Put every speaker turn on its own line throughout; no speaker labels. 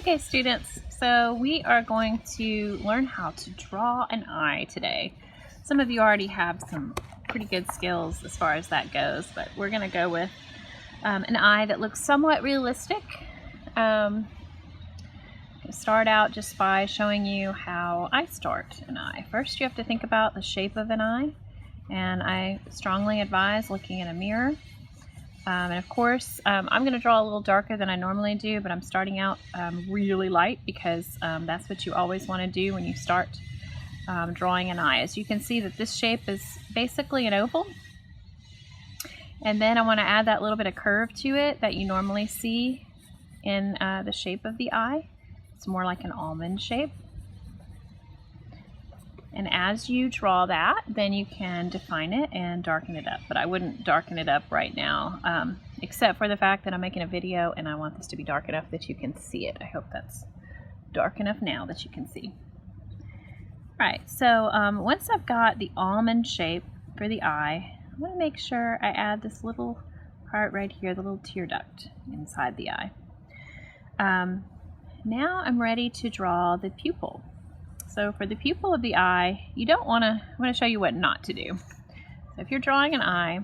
Okay, students, so we are going to learn how to draw an eye today. Some of you already have some pretty good skills as far as that goes, but we're going to go with an eye that looks somewhat realistic. Start out just by showing you how I start an eye. First, you have to think about the shape of an eye, and I strongly advise looking in a mirror. And of course, I'm going to draw a little darker than I normally do, but I'm starting out really light because that's what you always want to do when you start drawing an eye. As you can see that this shape is basically an oval. And then I want to add that little bit of curve to it that you normally see in the shape of the eye. It's more like an almond shape. And as you draw that, then you can define it and darken it up. But I wouldn't darken it up right now, except for the fact that I'm making a video and I want this to be dark enough that you can see it. I hope that's dark enough now that you can see. All right, so once I've got the almond shape for the eye, I want to make sure I add this little part right here, the little tear duct inside the eye. Now I'm ready to draw the pupil. So for the pupil of the eye, you don't want to, I'm going to show you what not to do. So if you're drawing an eye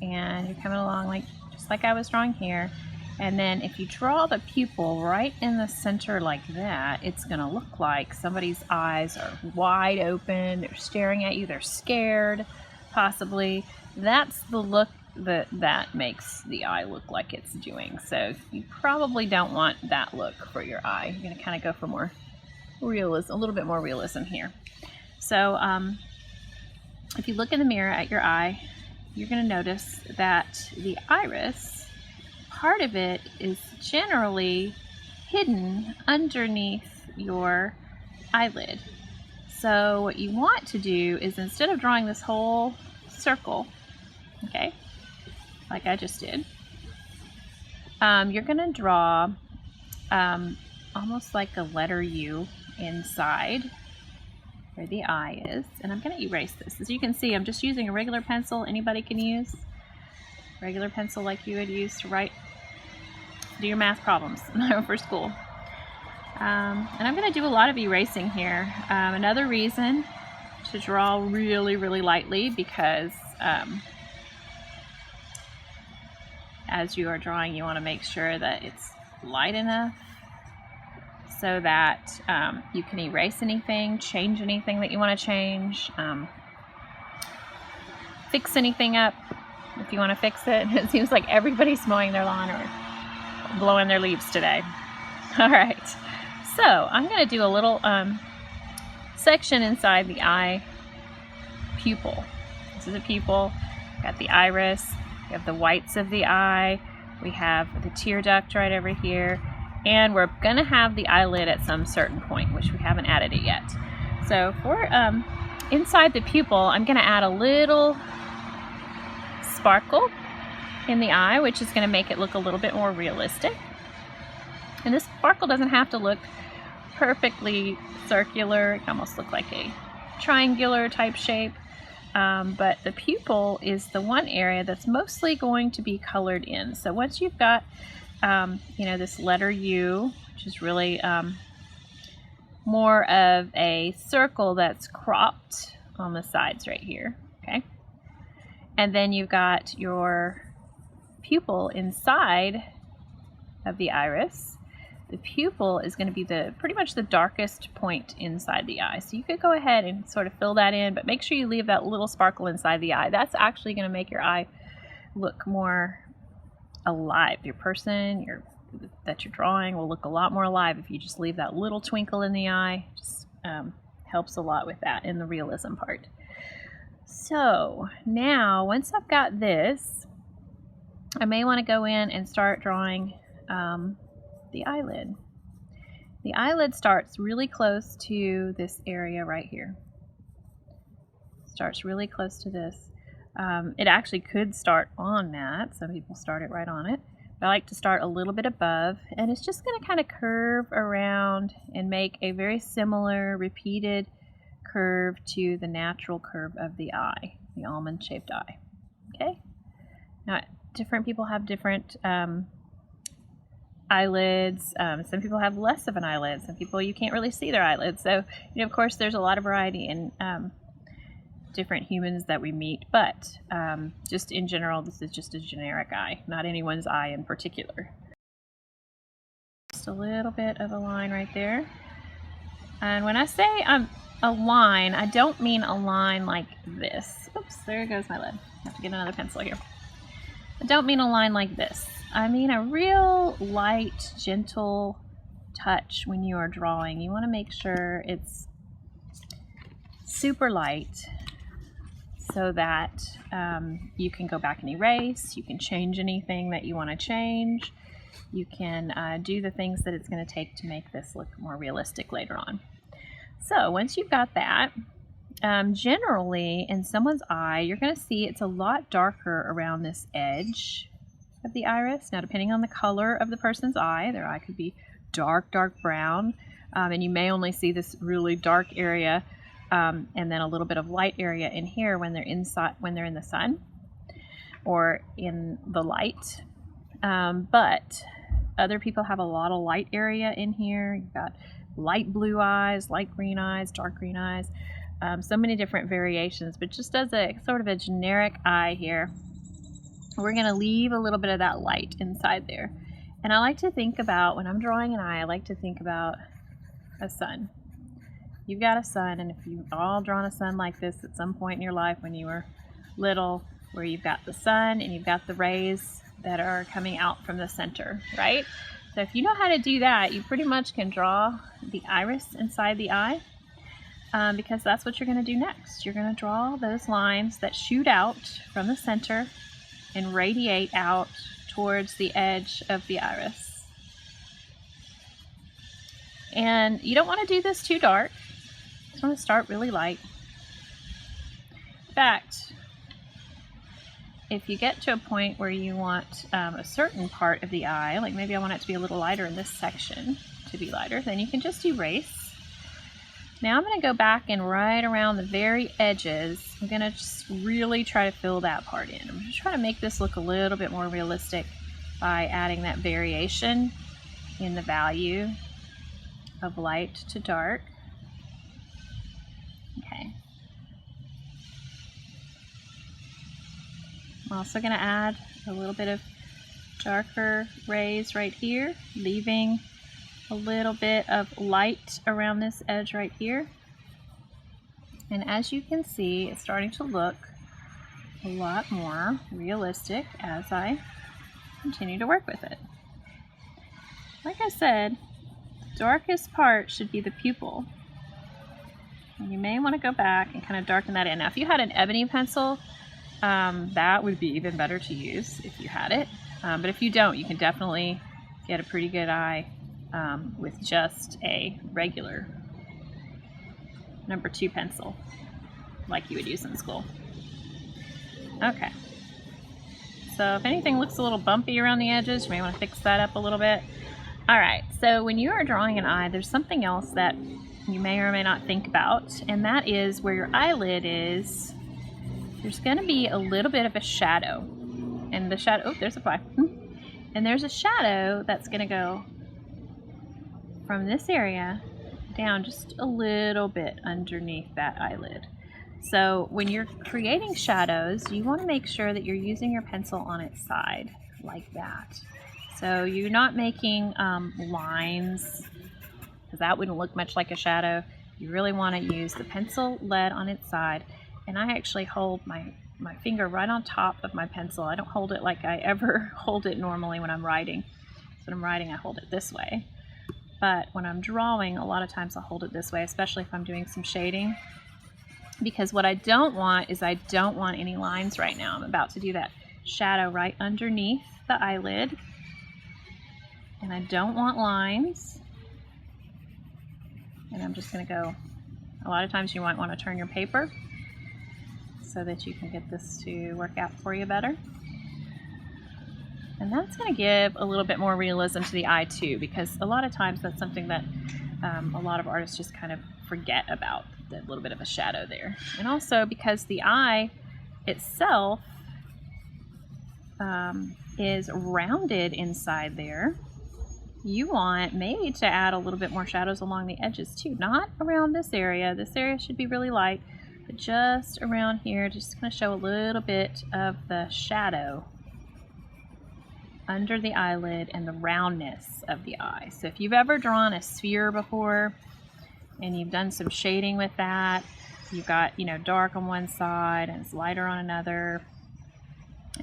and you're coming along like just like I was drawing here, and then if you draw the pupil right in the center like that, it's going to look like somebody's eyes are wide open, they're staring at you, they're scared, possibly. That's the look that makes the eye look like it's doing. So you probably don't want that look for your eye. You're going to kind of go for more realism, a little bit more realism here. So if you look in the mirror at your eye, you're going to notice that the iris, part of it is generally hidden underneath your eyelid. So what you want to do is, instead of drawing this whole circle, okay, like I just did, you're going to draw almost like a letter U inside where the eye is, and I'm going to erase this. As you can see, I'm just using a regular pencil. Anybody can use regular pencil like you would use to do your math problems for school. And I'm going to do a lot of erasing here. Another reason to draw really, really lightly, because as you are drawing, you want to make sure that it's light enough so that you can erase anything, change anything that you want to change, fix anything up if you want to fix it. It seems like everybody's mowing their lawn or blowing their leaves today. All right, so I'm going to do a little section inside the eye pupil. This is a pupil. Got the iris. We have the whites of the eye. We have the tear duct right over here. And we're going to have the eyelid at some certain point, which we haven't added it yet. So for inside the pupil, I'm going to add a little sparkle in the eye, which is going to make it look a little bit more realistic. And this sparkle doesn't have to look perfectly circular. It can almost look like a triangular type shape. But the pupil is the one area that's mostly going to be colored in. So once you've got this letter U, which is really more of a circle that's cropped on the sides right here, okay? And then you've got your pupil inside of the iris. The pupil is going to be pretty much the darkest point inside the eye. So you could go ahead and sort of fill that in, but make sure you leave that little sparkle inside the eye. That's actually going to make your eye look more alive. Your person that you're drawing will look a lot more alive if you just leave that little twinkle in the eye. Just helps a lot with that in the realism part. So now, once I've got this, I may want to go in and start drawing the eyelid. The eyelid starts really close to this area right here. Starts really close to this. It actually could start on that. Some people start it right on it. But I like to start a little bit above, and it's just going to kind of curve around and make a very similar repeated curve to the natural curve of the eye, the almond-shaped eye. Okay? Now, different people have different eyelids. Some people have less of an eyelid. Some people, you can't really see their eyelids. So, of course, there's a lot of variety in different humans that we meet, but just in general, this is just a generic eye, not anyone's eye in particular. Just a little bit of a line right there. And when I say a line, I don't mean a line like this. Oops, there goes my lid. I have to get another pencil here. I don't mean a line like this. I mean a real light, gentle touch when you are drawing. You want to make sure it's super light so that you can go back and erase. You can change anything that you want to change. You can do the things that it's going to take to make this look more realistic later on. So once you've got that, generally in someone's eye, you're going to see it's a lot darker around this edge of the iris. Now, depending on the color of the person's eye, their eye could be dark brown, and you may only see this really dark area and then a little bit of light area in here when they're in the sun or in the light. But other people have a lot of light area in here. You've got light blue eyes, light green eyes, dark green eyes, so many different variations. But just as a sort of a generic eye here, we're going to leave a little bit of that light inside there. And I like to think about, when I'm drawing an eye, I like to think about a sun. You've got a sun, and if you've all drawn a sun like this at some point in your life when you were little, where you've got the sun and you've got the rays that are coming out from the center, right? So if you know how to do that, you pretty much can draw the iris inside the eye, because that's what you're going to do next. You're going to draw those lines that shoot out from the center and radiate out towards the edge of the iris. And you don't want to do this too dark. You just want to start really light. In fact, if you get to a point where you want a certain part of the eye, like maybe I want it to be a little lighter in this section to be lighter, then you can just erase. Now I'm going to go back and right around the very edges, I'm going to just really try to fill that part in. I'm just trying to make this look a little bit more realistic by adding that variation in the value of light to dark. Okay. I'm also going to add a little bit of darker rays right here, leaving a little bit of light around this edge right here. And as you can see, it's starting to look a lot more realistic as I continue to work with it. Like I said, the darkest part should be the pupil. And you may want to go back and kind of darken that in. Now, if you had an ebony pencil, that would be even better to use if you had it. But if you don't, you can definitely get a pretty good eye with just a regular #2 pencil like you would use in school. Okay. So if anything looks a little bumpy around the edges, you may want to fix that up a little bit. Alright, so when you are drawing an eye, there's something else that you may or may not think about, and that is where your eyelid is. There's going to be a little bit of a shadow. And the shadow, oh, there's a fly. And there's a shadow that's going to go from this area down just a little bit underneath that eyelid. So when you're creating shadows, you want to make sure that you're using your pencil on its side, like that. So you're not making lines, because that wouldn't look much like a shadow. You really want to use the pencil lead on its side. And I actually hold my finger right on top of my pencil. I don't hold it like I ever hold it normally when I'm writing. So when I'm writing, I hold it this way. But when I'm drawing, a lot of times I'll hold it this way, especially if I'm doing some shading. Because what I don't want is I don't want any lines right now. I'm about to do that shadow right underneath the eyelid. And I don't want lines. And I'm just going to go, a lot of times you might want to turn your paper so that you can get this to work out for you better. And that's going to give a little bit more realism to the eye too, because a lot of times that's something that a lot of artists just kind of forget about, the little bit of a shadow there. And also because the eye itself is rounded inside there, you want maybe to add a little bit more shadows along the edges too. Not around this area. This area should be really light, but just around here, just going to show a little bit of the shadow under the eyelid and the roundness of the eye. So if you've ever drawn a sphere before and you've done some shading with that, you've got, you know, dark on one side and it's lighter on another.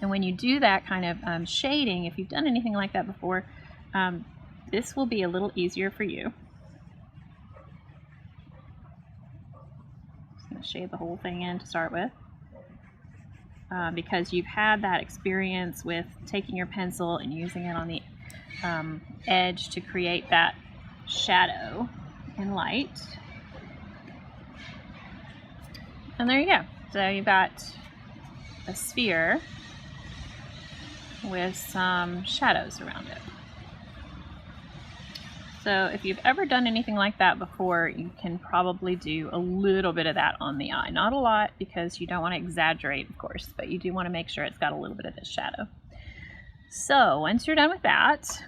And when you do that kind of shading, if you've done anything like that before, this will be a little easier for you. Just going to shade the whole thing in to start with. Because you've had that experience with taking your pencil and using it on the edge to create that shadow and light. And there you go. So you've got a sphere with some shadows around it. So if you've ever done anything like that before, you can probably do a little bit of that on the eye. Not a lot, because you don't want to exaggerate, of course, but you do want to make sure it's got a little bit of this shadow. So once you're done with that,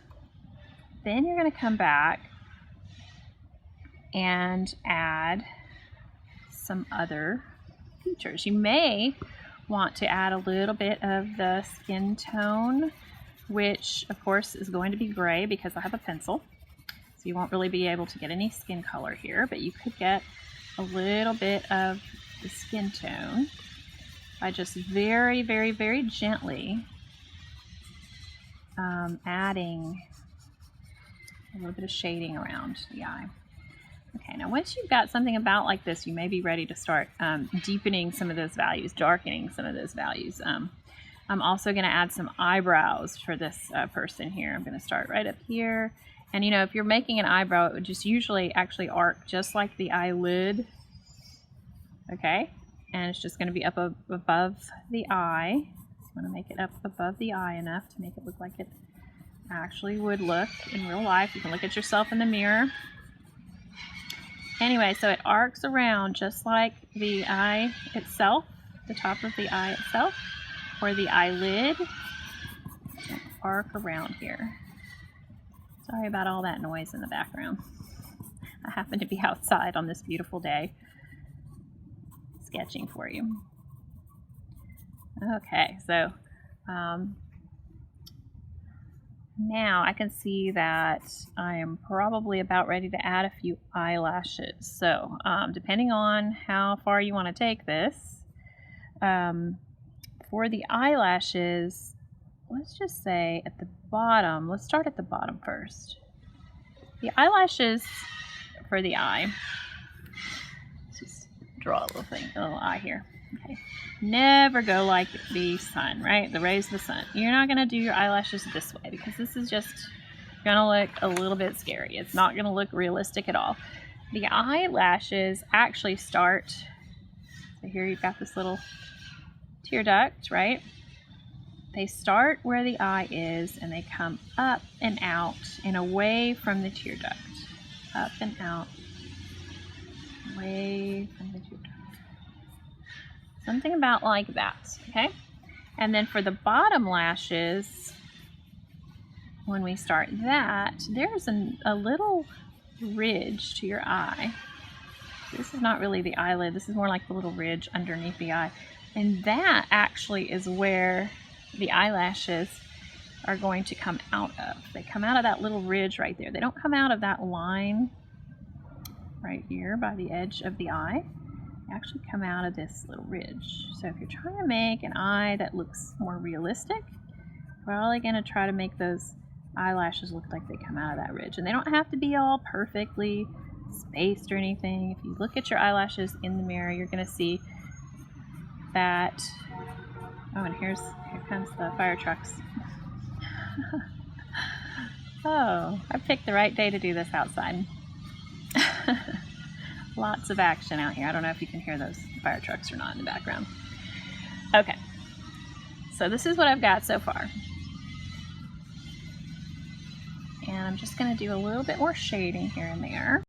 then you're going to come back and add some other features. You may want to add a little bit of the skin tone, which of course is going to be gray because I have a pencil. So you won't really be able to get any skin color here, but you could get a little bit of the skin tone by just very, very, very gently adding a little bit of shading around the eye. Okay, now once you've got something about like this, you may be ready to start deepening some of those values, darkening some of those values. I'm also going to add some eyebrows for this person here. I'm going to start right up here. And you know, if you're making an eyebrow, it would just usually actually arc just like the eyelid. Okay, and it's just going to be up above the eye. I'm going to make it up above the eye enough to make it look like it actually would look in real life. You can look at yourself in the mirror. Anyway, so it arcs around just like the eye itself, the top of the eye itself, or the eyelid. Arc around here. Sorry about all that noise in the background. I happen to be outside on this beautiful day sketching for you. Okay, so now I can see that I am probably about ready to add a few eyelashes. So depending on how far you want to take this, for the eyelashes, let's just say at the bottom, let's start at the bottom first. The eyelashes for the eye, let's just draw a little thing, a little eye here. Okay. Never go like the sun, right? The rays of the sun. You're not going to do your eyelashes this way because this is just going to look a little bit scary. It's not going to look realistic at all. The eyelashes actually start, so here you've got this little tear duct, right? They start where the eye is and they come up and out and away from the tear duct. Up and out, away from the tear duct. Something about like that, okay? And then for the bottom lashes, when we start that, there's a little ridge to your eye. This is not really the eyelid. This is more like the little ridge underneath the eye. And that actually is where the eyelashes are going to come out of. They come out of that little ridge right there. They don't come out of that line right here by the edge of the eye. They actually come out of this little ridge. So if you're trying to make an eye that looks more realistic, we're probably going to try to make those eyelashes look like they come out of that ridge. And they don't have to be all perfectly spaced or anything. If you look at your eyelashes in the mirror, you're going to see that. Oh, and here comes the fire trucks. Oh, I picked the right day to do this outside. Lots of action out here. I don't know if you can hear those fire trucks or not in the background. Okay, so this is what I've got so far. And I'm just going to do a little bit more shading here and there.